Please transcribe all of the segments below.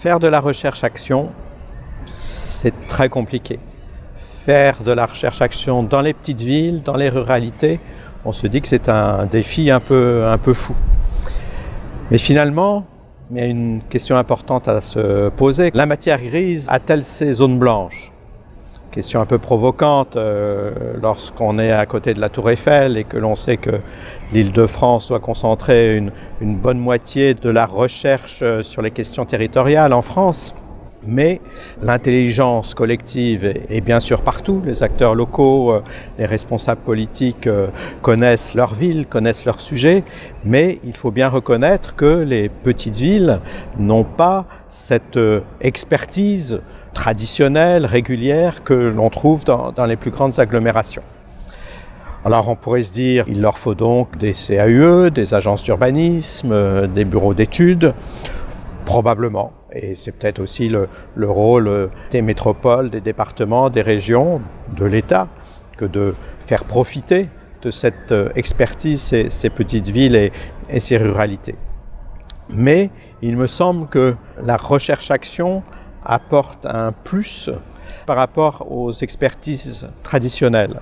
Faire de la recherche-action, c'est très compliqué. Faire de la recherche-action dans les petites villes, dans les ruralités, on se dit que c'est un défi un peu fou. Mais finalement, il y a une question importante à se poser. La matière grise a-t-elle ses zones blanches? Question un peu provocante lorsqu'on est à côté de la Tour Eiffel et que l'on sait que l'Île-de-France doit concentrer une bonne moitié de la recherche sur les questions territoriales en France. Mais l'intelligence collective est bien sûr partout. Les acteurs locaux, les responsables politiques connaissent leur ville, connaissent leur sujet. Mais il faut bien reconnaître que les petites villes n'ont pas cette expertise traditionnelle, régulière, que l'on trouve dans les plus grandes agglomérations. Alors on pourrait se dire qu'il leur faut donc des CAUE, des agences d'urbanisme, des bureaux d'études, probablement. Et c'est peut-être aussi le rôle des métropoles, des départements, des régions, de l'État, que de faire profiter de cette expertise ces petites villes et ces ruralités. Mais il me semble que la recherche-action apporte un plus par rapport aux expertises traditionnelles.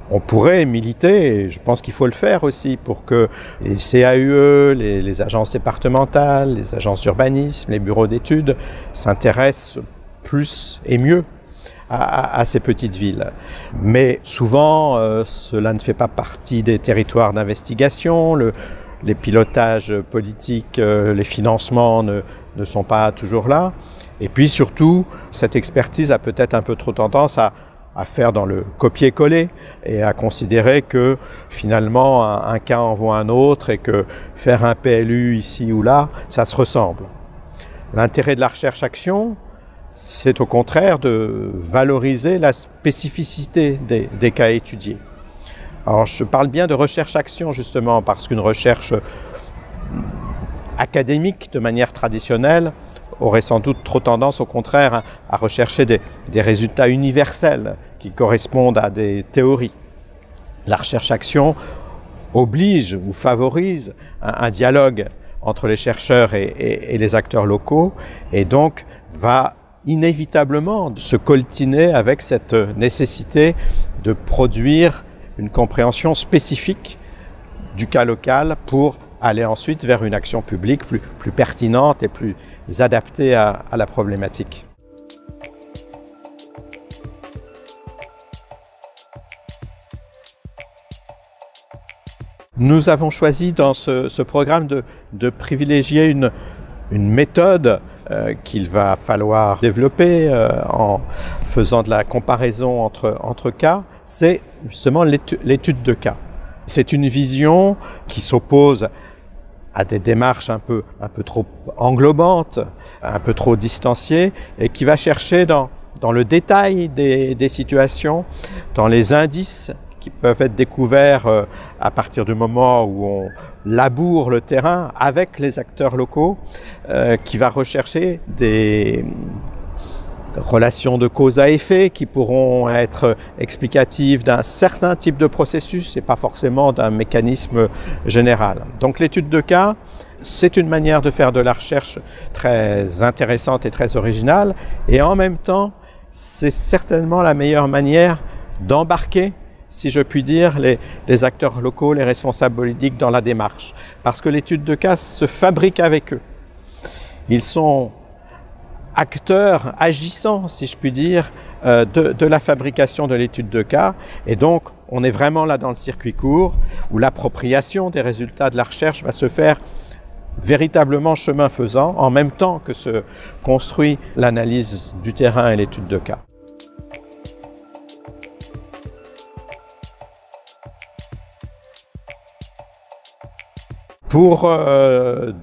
On pourrait militer, et je pense qu'il faut le faire aussi, pour que les CAUE, les agences départementales, les agences d'urbanisme, les bureaux d'études s'intéressent plus et mieux à ces petites villes. Mais souvent, cela ne fait pas partie des territoires d'investigation. Les pilotages politiques, les financements ne sont pas toujours là. Et puis surtout, cette expertise a peut-être un peu trop tendance à faire dans le copier-coller et à considérer que finalement un cas en vaut un autre et que faire un PLU ici ou là, ça se ressemble. L'intérêt de la recherche-action, c'est au contraire de valoriser la spécificité des cas étudiés. Alors je parle bien de recherche-action justement parce qu'une recherche académique de manière traditionnelle aurait sans doute trop tendance au contraire à rechercher des résultats universels qui correspondent à des théories. La recherche-action oblige ou favorise un dialogue entre les chercheurs et les acteurs locaux et donc va inévitablement se coltiner avec cette nécessité de produire une compréhension spécifique du cas local pour aller ensuite vers une action publique plus pertinente et plus adaptée à la problématique. Nous avons choisi dans ce programme de privilégier une méthode qu'il va falloir développer en faisant de la comparaison entre cas, c'est justement l'étude de cas. C'est une vision qui s'oppose à des démarches un peu trop englobantes, un peu trop distanciées, et qui va chercher dans le détail des situations, dans les indices qui peuvent être découverts à partir du moment où on laboure le terrain avec les acteurs locaux, qui va rechercher des relations de cause à effet qui pourront être explicatives d'un certain type de processus et pas forcément d'un mécanisme général. Donc l'étude de cas, c'est une manière de faire de la recherche très intéressante et très originale et en même temps, c'est certainement la meilleure manière d'embarquer, si je puis dire, les acteurs locaux, les responsables politiques dans la démarche. Parce que l'étude de cas se fabrique avec eux. Ils sont acteurs agissants, si je puis dire, de la fabrication de l'étude de cas. Et donc, on est vraiment là dans le circuit court, où l'appropriation des résultats de la recherche va se faire véritablement chemin faisant, en même temps que se construit l'analyse du terrain et l'étude de cas. Pour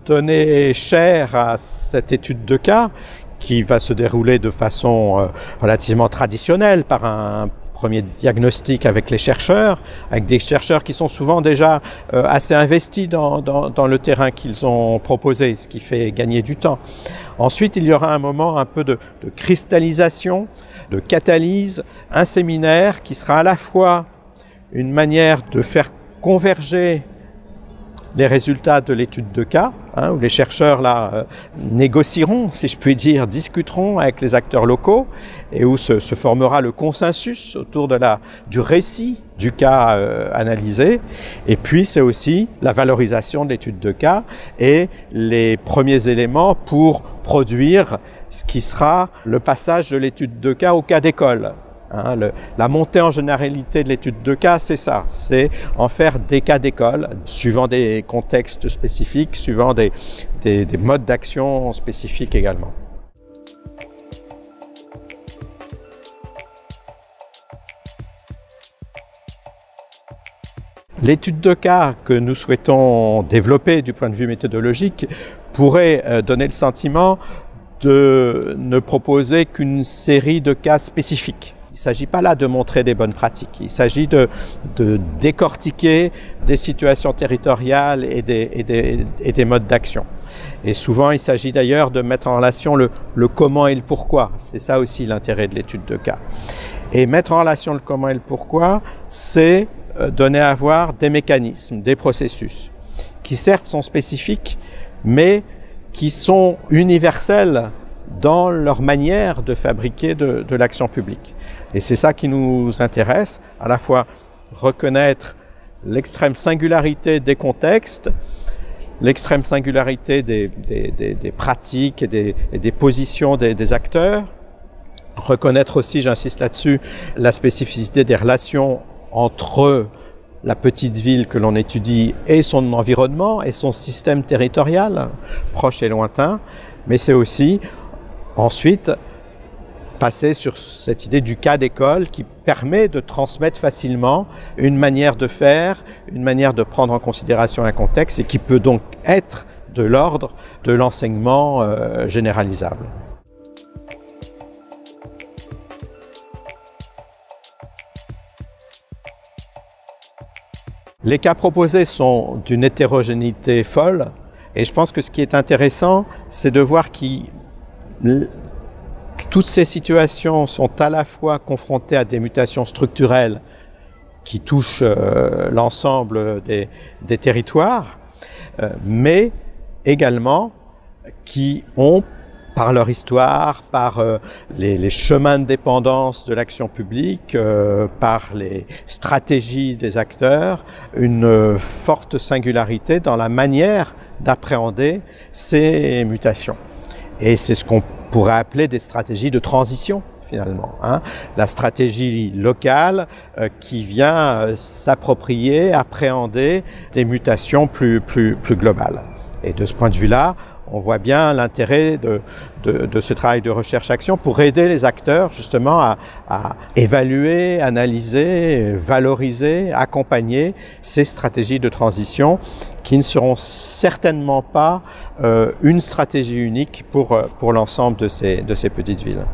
donner chair à cette étude de cas, qui va se dérouler de façon relativement traditionnelle par un premier diagnostic avec les chercheurs, avec des chercheurs qui sont souvent déjà assez investis dans le terrain qu'ils ont proposé, ce qui fait gagner du temps. Ensuite, il y aura un moment un peu de cristallisation, de catalyse, un séminaire qui sera à la fois une manière de faire converger les résultats de l'étude de cas, où les chercheurs là négocieront, si je puis dire, discuteront avec les acteurs locaux et où se formera le consensus autour du récit du cas analysé. Et puis c'est aussi la valorisation de l'étude de cas et les premiers éléments pour produire ce qui sera le passage de l'étude de cas au cas d'école. La montée en généralité de l'étude de cas, c'est ça, c'est en faire des cas d'école, suivant des contextes spécifiques, suivant des modes d'action spécifiques également. L'étude de cas que nous souhaitons développer du point de vue méthodologique pourrait donner le sentiment de ne proposer qu'une série de cas spécifiques. Il ne s'agit pas là de montrer des bonnes pratiques, il s'agit de décortiquer des situations territoriales et des modes d'action. Et souvent, il s'agit d'ailleurs de mettre en relation le comment et le pourquoi. C'est ça aussi l'intérêt de l'étude de cas. Et mettre en relation le comment et le pourquoi, c'est donner à voir des mécanismes, des processus, qui certes sont spécifiques, mais qui sont universels dans leur manière de fabriquer de l'action publique. Et c'est ça qui nous intéresse, à la fois reconnaître l'extrême singularité des contextes, l'extrême singularité des pratiques et des positions des acteurs, reconnaître aussi, j'insiste là-dessus, la spécificité des relations entre la petite ville que l'on étudie et son environnement et son système territorial, proche et lointain, mais c'est aussi ensuite passer sur cette idée du cas d'école qui permet de transmettre facilement une manière de faire, une manière de prendre en considération un contexte et qui peut donc être de l'ordre de l'enseignement généralisable. Les cas proposés sont d'une hétérogénéité folle et je pense que ce qui est intéressant, c'est de voir toutes ces situations sont à la fois confrontées à des mutations structurelles qui touchent l'ensemble des territoires, mais également qui ont, par leur histoire, par les chemins de dépendance de l'action publique, par les stratégies des acteurs, une forte singularité dans la manière d'appréhender ces mutations. Et c'est ce qu'on pourrait appeler des stratégies de transition, finalement. La stratégie locale qui vient s'approprier, appréhender des mutations plus globales. Et de ce point de vue-là, on voit bien l'intérêt de ce travail de recherche-action pour aider les acteurs justement à évaluer, analyser, valoriser, accompagner ces stratégies de transition qui ne seront certainement pas une stratégie unique pour l'ensemble de ces petites villes.